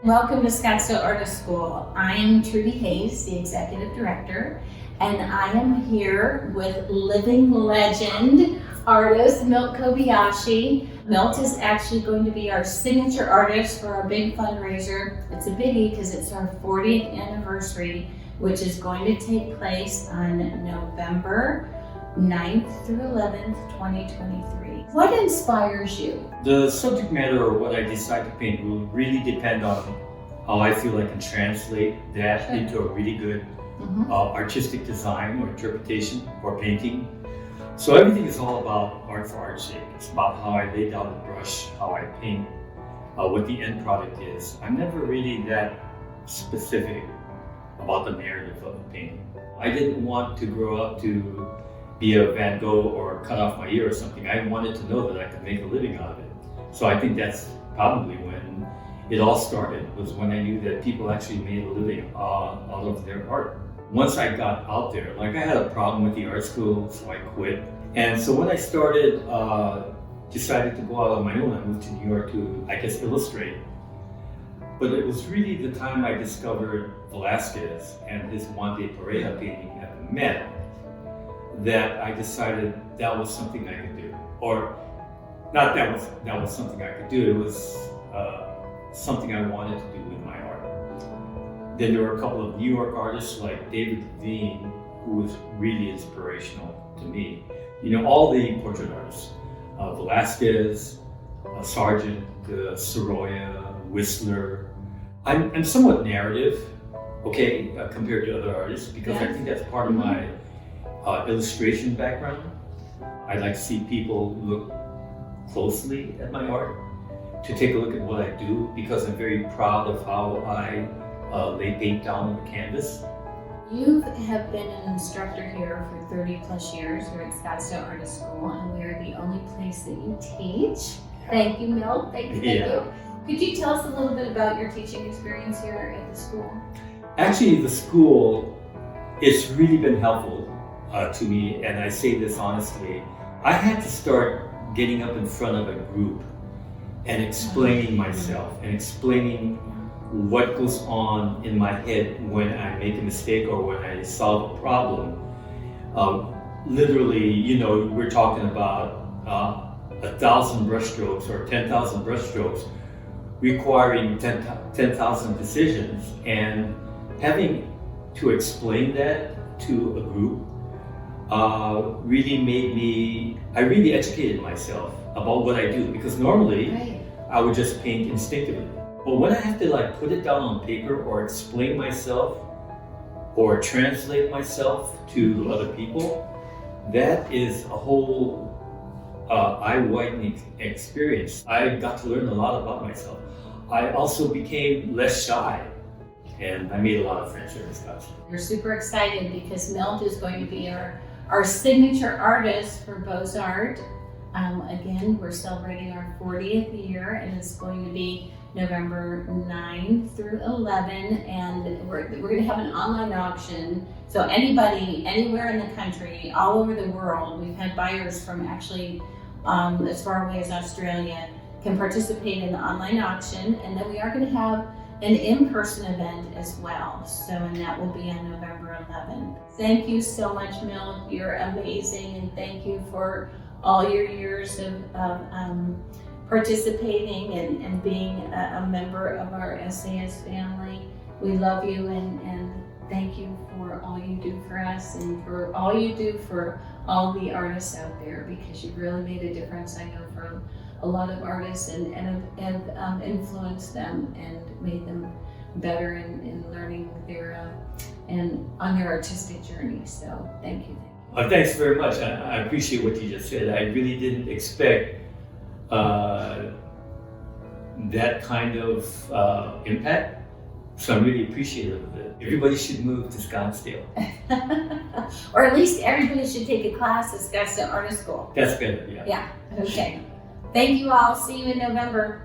Welcome to Scottsdale Artists School. I am Trudy Hayes, the Executive Director, and I am here with living legend artist Milt Kobayashi. Milt is actually going to be our signature artist for our big fundraiser. It's a biggie because it's our 40th anniversary, which is going to take place on November 9th through 11th, 2023. What inspires you? The subject matter or what I decide to paint will really depend on how I feel I can translate that into a really good artistic design or interpretation or painting. So everything is all about art for art's sake. It's about how I lay down the brush, how I paint, what the end product is. I'm never really that specific about the narrative of the painting. I didn't want to grow up to be a Van Gogh or cut off my ear or something. I wanted to know that I could make a living out of it. So I think that's probably when it all started, was when I knew that people actually made a living out of their art. Once I got out there, like I had a problem with the art school, so I quit. And so when I started, decided to go out on my own, I moved to New York to, I guess, illustrate. But it was really the time I discovered Velázquez and his Juan de Pareja painting at the Met that I decided that was something I could do. Or not that was something I could do, it was something I wanted to do with my art. Then there were a couple of New York artists like David Levine, who was really inspirational to me. You know, all the portrait artists, Velázquez, Sargent, Sorolla, Whistler. I'm somewhat narrative, okay, compared to other artists, because I think that's part of my illustration background. I'd like to see people look closely at my art, to take a look at what I do, because I'm very proud of how I lay paint down on the canvas. You have been an instructor here for 30 plus years here at Scottsdale Artists School, and we are the only place that you teach. Thank you, Milt. Thank you. Could you tell us a little bit about your teaching experience here at the school? Actually, the school, it's really been helpful to me, and I say this honestly. I had to start getting up in front of a group and explaining myself and explaining what goes on in my head when I make a mistake or when I solve a problem. Literally, you know, we're talking about 1,000 brushstrokes or 10,000 brushstrokes requiring 10,000 decisions, and having to explain that to a group really made me, I really educated myself about what I do, because normally I would just paint instinctively. But when I have to like put it down on paper or explain myself or translate myself to other people, that is a whole eye-widening experience. I got to learn a lot about myself. I also became less shy, and I made a lot of friends here in Scottsdale. We're super excited because Milt is going to be our signature artist for Beaux Arts. Again, we're celebrating our 40th year, and it's going to be November 9 through 11, and we're going to have an online auction. So anybody, anywhere in the country, all over the world, we've had buyers from actually as far away as Australia, can participate in the online auction, and then we are going to have an in-person event as well. So, and that will be on November 11th. Thank you so much, Milt. You're amazing, and thank you for all your years of participating and being a member of our SAS family. We love you, and thank you for all you do for us and for all you do for all the artists out there, because you really made a difference, I know, for a lot of artists, and have influenced them and made them better in learning their and on their artistic journey. So thank you. Thanks very much. I appreciate what you just said. I really didn't expect that kind of impact. So I'm really appreciative of it. Everybody should move to Scottsdale. Or at least everybody should take a class at Scottsdale Artists School. That's better, yeah. Yeah, okay. Thank you all. See you in November.